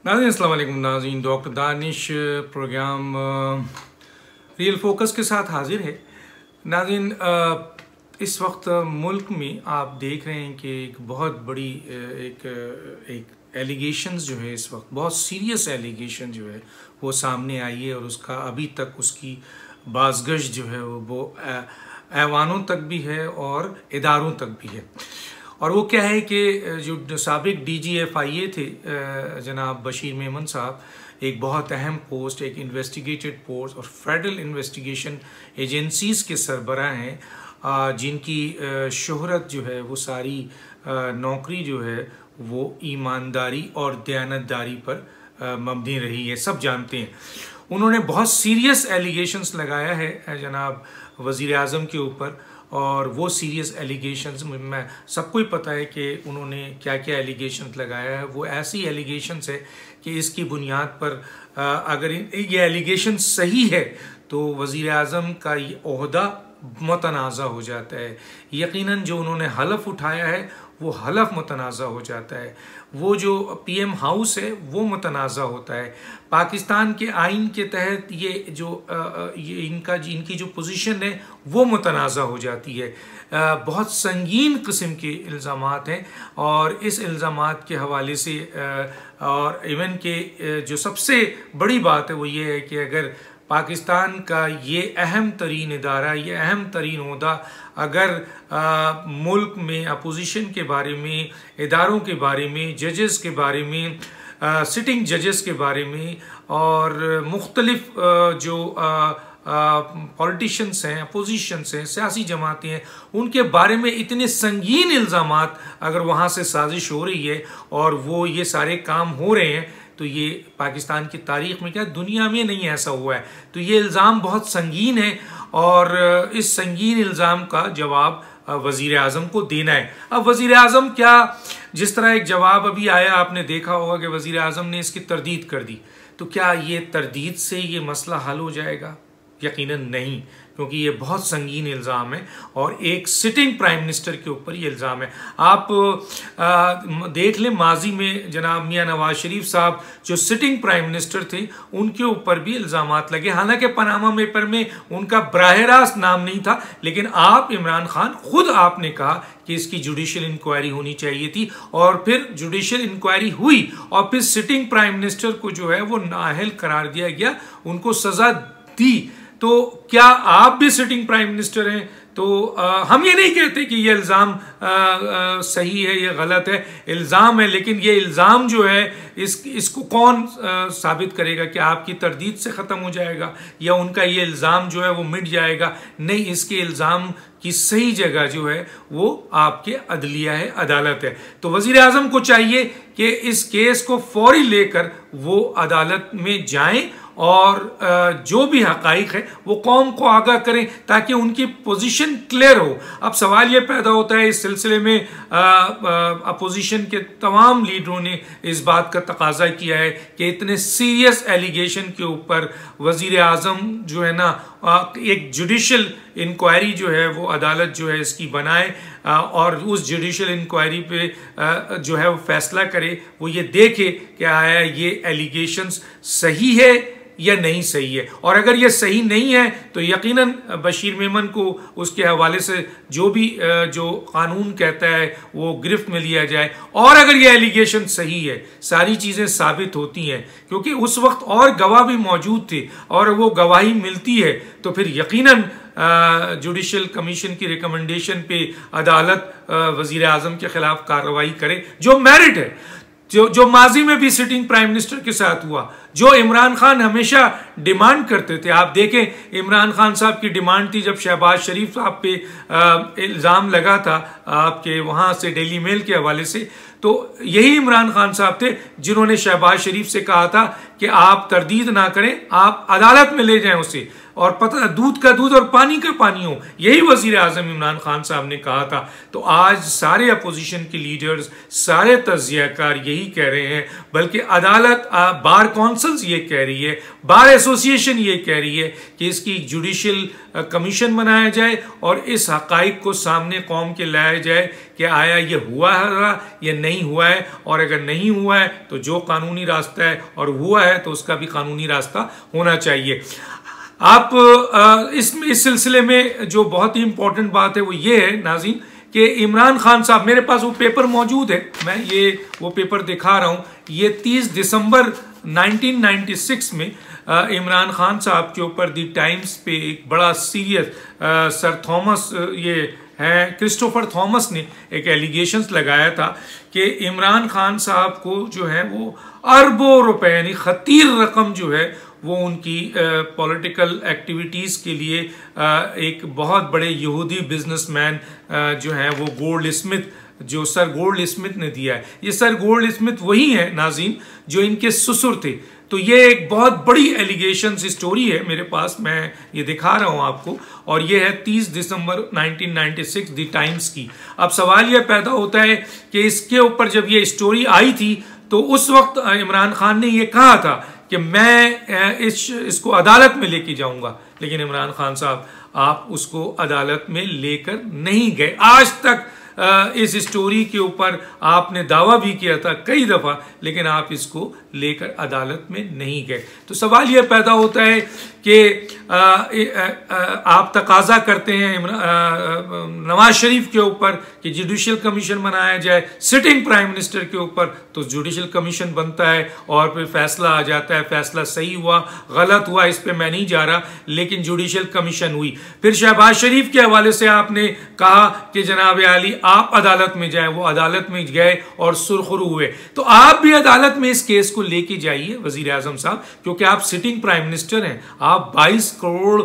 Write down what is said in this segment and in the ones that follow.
नाज़रीन अस्सलाम वालेकुम। नाज़रीन doctor Danish program real focus के साथ हाजिर है। नाज़रीन इस वक्त मुल्क में आप देख रहे हैं कि एक बहुत बड़ी एक एलिगेशंस जो है इस वक्त बहुत सीरियस एलिगेशन जो है वो सामने आई है और उसका अभी तक उसकी बाज़गश जो है वो ऐवानों तक भी है और इदारों तक भी है। और वो क्या है कि जो साबिक DGFIA थे जनाब बशीर मेमन साहब, एक बहुत अहम पोस्ट, एक इन्वेस्टिगेटेड पोस्ट और फेडरल इन्वेस्टिगेशन एजेंसीज के सरबराह हैं, जिनकी शोहरत जो है वो सारी नौकरी जो है वो ईमानदारी और दयानतदारी पर मबनी रही है, सब जानते हैं। उन्होंने बहुत सीरियस एलिगेशंस लगाया है जनाब वज़ीर आज़म के ऊपर, और वो सीरियस एलिगेशंस में सबको ही पता है कि उन्होंने क्या क्या एलिगेशंस लगाया है। वो ऐसी एलिगेशंस है कि इसकी बुनियाद पर अगर ये एलिगेशन सही है तो वज़ीर आज़म का ये ओहदा मुतनाज़ा हो जाता है। यकीनन जो उन्होंने हलफ उठाया है वो हलफ मुतनाज़ा हो जाता है। वो जो PM हाउस है वो मुतनाज़ा होता है। पाकिस्तान के आइन के तहत ये जो इनकी जो पोजीशन है वो मुतनाज़ा हो जाती है। बहुत संगीन किस्म के इल्ज़ामात हैं और इस इल्ज़ामात के हवाले से और इवन के जो सबसे बड़ी बात है वो ये है कि अगर पाकिस्तान का ये अहम तरीन इदारा, ये अहम तरीन ओहदा अगर मुल्क में अपोजिशन के बारे में, इदारों के बारे में, जजेस के बारे में, सिटिंग जजेस के बारे में और मुख्तलिफ जो पॉलिटिशियंस हैं, अपोजिशंस हैं, सियासी जमातें हैं, उनके बारे में इतने संगीन इल्ज़ामात अगर वहाँ से साजिश हो रही है और वो ये सारे काम हो रहे हैं तो ये पाकिस्तान की तारीख़ में, क्या दुनिया में नहीं ऐसा हुआ है। तो ये इल्ज़ाम बहुत संगीन है और इस संगीन इल्ज़ाम का जवाब वज़ीर आज़म को देना है। अब वज़ीर आज़म क्या, जिस तरह एक जवाब अभी आया आपने देखा होगा कि वज़ीर आज़म ने इसकी तरदीद कर दी, तो क्या ये तरदीद से ये मसला हल हो जाएगा? यकीनन नहीं, क्योंकि ये बहुत संगीन इल्ज़ाम है और एक सिटिंग प्राइम मिनिस्टर के ऊपर ये इल्ज़ाम है। आप देख लें माजी में जनाब मियां नवाज शरीफ साहब जो सिटिंग प्राइम मिनिस्टर थे उनके ऊपर भी इल्ज़ामात लगे, हालांकि पनामा पेपर में उनका बराह रास्त नाम नहीं था, लेकिन आप इमरान खान खुद आपने कहा कि इसकी जुडिशल इंक्वायरी होनी चाहिए थी और फिर जुडिशल इंक्वायरी हुई और फिर सिटिंग प्राइम मिनिस्टर को जो है वो नाअहल करार दिया गया, उनको सज़ा दी। तो क्या आप भी सिटिंग प्राइम मिनिस्टर हैं? तो हम ये नहीं कहते कि ये इल्ज़ाम सही है या गलत है, इल्ज़ाम है, लेकिन ये इल्ज़ाम जो है इसको कौन साबित करेगा कि आपकी तरदीद से ख़त्म हो जाएगा या उनका ये इल्ज़ाम जो है वो मिट जाएगा? नहीं, इसके इल्ज़ाम की सही जगह जो है वो आपके अदलिया है, अदालत है। तो वज़ीर आज़म को चाहिए कि इस केस को फौरी लेकर वो अदालत में जाएं और जो भी हक़ाइक़ है वो कौम को आगाह करें ताकि उनकी पोजीशन क्लियर हो। अब सवाल ये पैदा होता है, इस सिलसिले में अपोजिशन के तमाम लीडरों ने इस बात का तकाजा किया है कि इतने सीरियस एलिगेशन के ऊपर वज़ीर आज़म जो है ना एक जुडिशल इंक्वायरी जो है वो अदालत जो है इसकी बनाए और उस जुडिशल इंक्वायरी पे जो है वो फैसला करे, वो ये देखे कि आया ये एलिगेशंस सही है या नहीं सही है। और अगर ये सही नहीं है तो यकीनन बशीर मेमन को उसके हवाले से जो भी जो कानून कहता है वो गिरफ्त में लिया जाए। और अगर ये एलिगेशन सही है, सारी चीज़ें साबित होती हैं, क्योंकि उस वक्त और गवाह भी मौजूद थे और वो गवाही मिलती है, तो फिर यकीनन जुडिशल कमीशन की रिकमेंडेशन पे अदालत वज़ीर आज़म के खिलाफ कार्रवाई करे, जो मेरिट है, जो माजी में भी सिटिंग प्राइम मिनिस्टर के साथ हुआ, जो इमरान खान हमेशा डिमांड करते थे। आप देखें इमरान खान साहब की डिमांड थी जब शहबाज शरीफ साहब पे इल्ज़ाम लगा था आपके वहाँ से डेली मेल के हवाले से, तो यही इमरान खान साहब थे जिन्होंने शहबाज शरीफ से कहा था कि आप तरदीद ना करें, आप अदालत में ले जाएं उसे। और पता दूध का दूध और पानी का पानी हो, यही वजीर आजम इमरान खान साहब ने कहा था। तो आज सारे अपोजिशन के लीडर्स, सारे तज्जियाकार यही कह रहे हैं, बल्कि अदालत, बार कौंसल्स ये कह रही है, बार एसोसिएशन ये कह रही है कि इसकी जुडिशियल कमीशन बनाया जाए और इस हकाइक को सामने कौम के लाया जाए कि आया ये हुआ है या नहीं हुआ है, और अगर नहीं हुआ है तो जो कानूनी रास्ता है, और हुआ है तो उसका भी कानूनी रास्ता होना चाहिए। आप इस सिलसिले में जो बहुत ही इंपॉर्टेंट बात है वो ये है नाज़रीन कि इमरान खान साहब, मेरे पास वो पेपर मौजूद है, मैं ये वो पेपर दिखा रहा हूँ, ये 30 दिसंबर 1996 में इमरान खान साहब के ऊपर दी टाइम्स पे एक बड़ा सीरियस सर थॉमस, ये है क्रिस्टोफर थॉमस ने एक एलिगेशंस लगाया था कि इमरान खान साहब को जो है वो अरबों रुपए यानी खतीर रकम जो है वो उनकी पॉलिटिकल एक्टिविटीज़ के लिए एक बहुत बड़े यहूदी बिजनेसमैन जो है वो गोल्ड स्मिथ, जो सर गोल्ड स्मिथ ने दिया है। ये सर गोल्ड स्मिथ वही है नाज़रीन जो इनके ससुर थे। तो ये एक बहुत बड़ी एलिगेशन स्टोरी है मेरे पास, मैं ये दिखा रहा हूँ आपको, और ये है 30 दिसंबर 1996 दी टाइम्स की। अब सवाल यह पैदा होता है कि इसके ऊपर जब ये स्टोरी आई थी तो उस वक्त इमरान खान ने ये कहा था कि मैं इसको अदालत में लेके जाऊंगा, लेकिन इमरान खान साहब आप उसको अदालत में लेकर नहीं गए। आज तक इस स्टोरी के ऊपर आपने दावा भी किया था कई दफा, लेकिन आप इसको लेकर अदालत में नहीं गए। तो सवाल यह पैदा होता है कि आप तकाजा करते हैं नवाज शरीफ के ऊपर कि जुडिशियल कमीशन बनाया जाए, सिटिंग प्राइम मिनिस्टर के ऊपर तो जुडिशियल कमीशन बनता है और फिर फैसला आ जाता है, फैसला सही हुआ गलत हुआ इस पे मैं नहीं जा रहा, लेकिन जुडिशियल कमीशन हुई। फिर शहबाज शरीफ के हवाले से आपने कहा कि जनाब आली आप अदालत में जाए, वो अदालत में गए और सुरखरू हुए। तो आप भी अदालत में इस केस को लेके जाइए वजीर आजम साहब, क्योंकि आप सिटिंग प्राइम मिनिस्टर हैं, आप 22 करोड़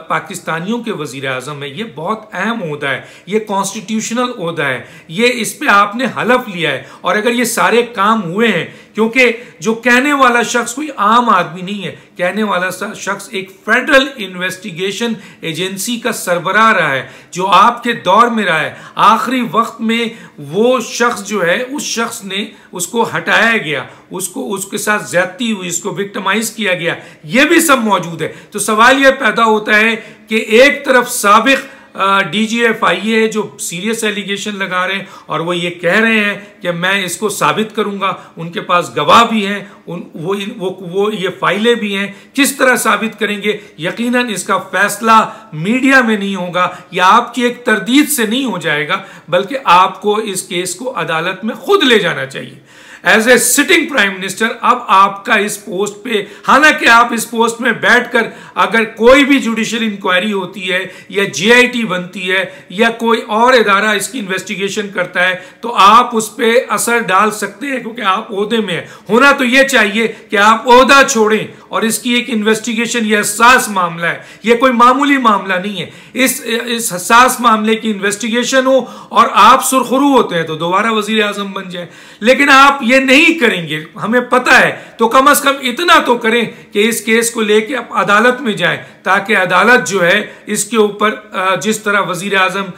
पाकिस्तानियों के वजीर आजम है। ये बहुत अहम ओहदा है, ये कॉन्स्टिट्यूशनल ओहदा है, ये इस पे आपने हलफ लिया है। और अगर ये सारे काम हुए हैं, क्योंकि जो कहने वाला शख्स कोई आम आदमी नहीं है, कहने वाला शख्स एक फेडरल इन्वेस्टिगेशन एजेंसी का सरबराह रहा है जो आपके दौर में रहा है। आखिरी वक्त में वो शख्स जो है, उस शख्स ने उसको हटाया गया, उसको उसके साथ ज्यादती हुई, इसको विक्टिमाइज किया गया, ये भी सब मौजूद है। तो सवाल यह पैदा होता है कि एक तरफ साबिक DGFIA है जो सीरियस एलिगेशन लगा रहे हैं और वो ये कह रहे हैं कि मैं इसको साबित करूंगा, उनके पास गवाह भी हैं, वो ये फाइलें भी हैं, किस तरह साबित करेंगे? यकीनन इसका फैसला मीडिया में नहीं होगा या आपकी एक तरदीद से नहीं हो जाएगा, बल्कि आपको इस केस को अदालत में खुद ले जाना चाहिए as a sitting prime minister. अब आपका इस पोस्ट पे, हालांकि आप इस पोस्ट में बैठकर अगर कोई भी जुडिशियल इंक्वायरी होती है या GIT बनती है या कोई और इदारा इसकी इन्वेस्टिगेशन करता है तो आप उस पर असर डाल सकते हैं, क्योंकि आप ओहदे में हैं। होना तो यह चाहिए कि आप ओहदा छोड़ें और इसकी एक इन्वेस्टिगेशन, यह हसास मामला है, यह कोई मामूली मामला नहीं है। इस हसास मामले की इन्वेस्टिगेशन हो और आप सुरखरू होते हैं तो दोबारा वजीर आजम बन जाए, लेकिन आप ये नहीं करेंगे, हमें पता है। तो कम से कम इतना तो करें कि इस केस को लेके आप अदालत में जाएं, ताकि अदालत जो है इसके ऊपर जिस तरह वजीर आजम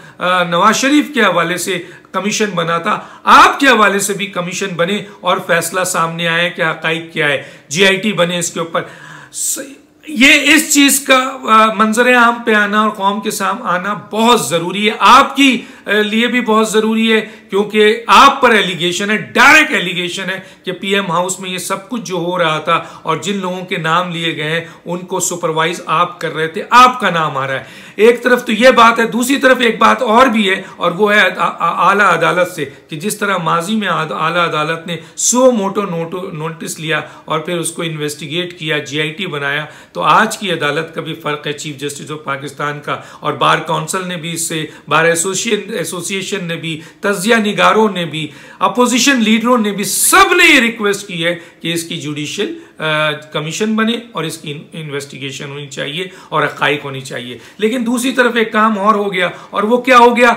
नवाज शरीफ के हवाले से कमीशन बना था, आपके हवाले से भी कमीशन बने और फैसला सामने आए कि हकाइक क्या है, GIT बने इसके ऊपर। ये इस चीज का मंजर आम पे आना और कौम के सामने आना बहुत जरूरी है, आपकी लिए भी बहुत जरूरी है, क्योंकि आप पर एलिगेशन है, डायरेक्ट एलिगेशन है कि PM हाउस में ये सब कुछ जो हो रहा था और जिन लोगों के नाम लिए गए हैं उनको सुपरवाइज आप कर रहे थे, आपका नाम आ रहा है। एक तरफ तो ये बात है, दूसरी तरफ एक बात और भी है और वो है आला अदालत से, कि जिस तरह माजी में आला अदालत ने सो मोटो नोटिस लिया और फिर उसको इन्वेस्टिगेट किया, GIT बनाया, तो आज की अदालत का भी फर्क है चीफ जस्टिस ऑफ पाकिस्तान का। और बार काउंसिल ने भी इससे, बार एसोसिएशन ने भी, तजिया निगारों ने भी, अपोजिशन लीडरों ने भी, सब ने ये रिक्वेस्ट की है कि इसकी जुडिशियल कमीशन बने और इसकी इन्वेस्टिगेशन होनी चाहिए और हकाइक होनी चाहिए। लेकिन दूसरी तरफ एक काम और हो गया, और वो क्या हो गया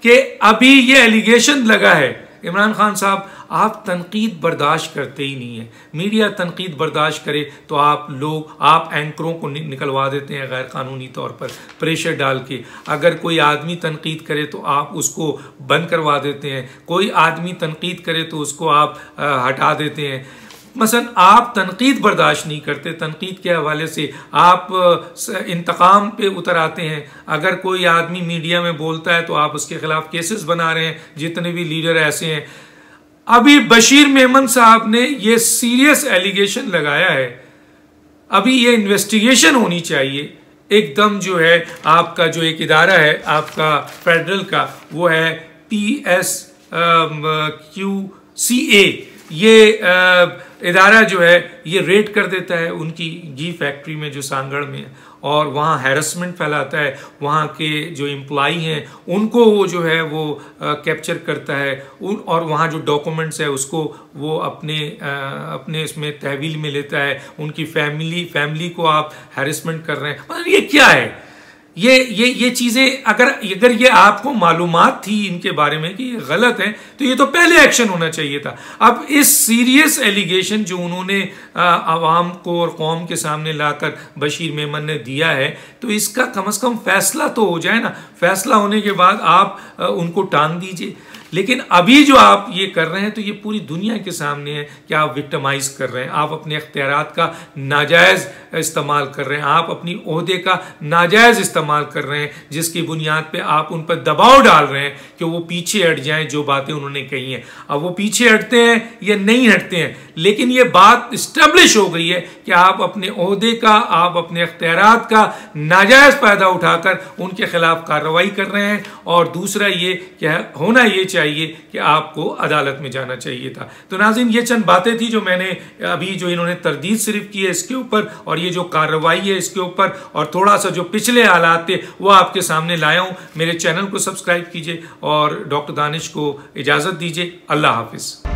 कि अभी ये एलिगेशन लगा है इमरान खान साहब, आप तनकीद बर्दाश्त करते ही नहीं है। मीडिया तनकीद बर्दाश्त करे तो आप एंकरों को निकलवा देते हैं गैर कानूनी तौर पर प्रेशर डाल के। अगर कोई आदमी तनकीद करे तो आप उसको बंद करवा देते हैं, कोई आदमी तनकीद करे तो उसको आप हटा देते हैं। मसलन आप तनकीद बर्दाश्त नहीं करते, तनकीद के हवाले से आप इंतकाम पे उतर आते हैं। अगर कोई आदमी मीडिया में बोलता है तो आप उसके खिलाफ केसेस बना रहे हैं, जितने भी लीडर ऐसे हैं। अभी बशीर मेमन साहब ने ये सीरियस एलिगेशन लगाया है, अभी ये इन्वेस्टिगेशन होनी चाहिए एकदम। जो है आपका जो एक इदारा है आपका फेडरल का, वो है PSQCA, ये इदारा जो है ये रेड कर देता है उनकी घी फैक्ट्री में जो सांगड़ में है, और वहाँ हैरेसमेंट फैलाता है। वहाँ के जो एम्प्लॉई हैं उनको वो जो है वो कैप्चर करता है, और वहाँ जो डॉक्यूमेंट्स है उसको वो अपने इसमें तहवील में लेता है। उनकी फैमिली को आप हैरेसमेंट कर रहे हैं। मतलब ये क्या है? ये चीज़ें अगर ये आपको मालूमात थी इनके बारे में कि ये गलत है, तो ये तो पहले एक्शन होना चाहिए था। अब इस सीरियस एलिगेशन जो उन्होंने आवाम को और कौम के सामने लाकर बशीर मेमन ने दिया है, तो इसका कम से कम फैसला तो हो जाए ना। फैसला होने के बाद आप उनको टांग दीजिए। लेकिन अभी जो आप ये कर रहे हैं तो ये पूरी दुनिया के सामने है कि आप विक्टिमाइज कर रहे हैं, आप अपने अख्तियारात का नाजायज़ इस्तेमाल कर रहे हैं, आप अपनी ओहदे का नाजायज़ इस्तेमाल कर रहे हैं, जिसकी बुनियाद पे आप उन पर दबाव डाल रहे हैं कि वो पीछे हट जाएं जो बातें उन्होंने कही हैं। अब वो पीछे हटते हैं या नहीं हटते हैं, लेकिन ये बात इस्टेब्लिश हो गई है कि आप अपने ओहदे का, आप अपने अख्तियारात का नाजायज़ फ़ायदा उठाकर उनके खिलाफ कार्रवाई कर रहे हैं। और दूसरा ये क्या होना ये चाहिए कि आपको अदालत में जाना चाहिए था। तो नाज़रीन, ये चंद बातें थी जो मैंने अभी जो इन्होंने तरदीद सिर्फ की है इसके ऊपर, और ये जो कार्रवाई है इसके ऊपर, और थोड़ा सा जो पिछले हालात थे वो आपके सामने लाया हूँ। मेरे चैनल को सब्सक्राइब कीजिए और डॉक्टर दानिश को इजाज़त दीजिए। अल्लाह हाफिज़।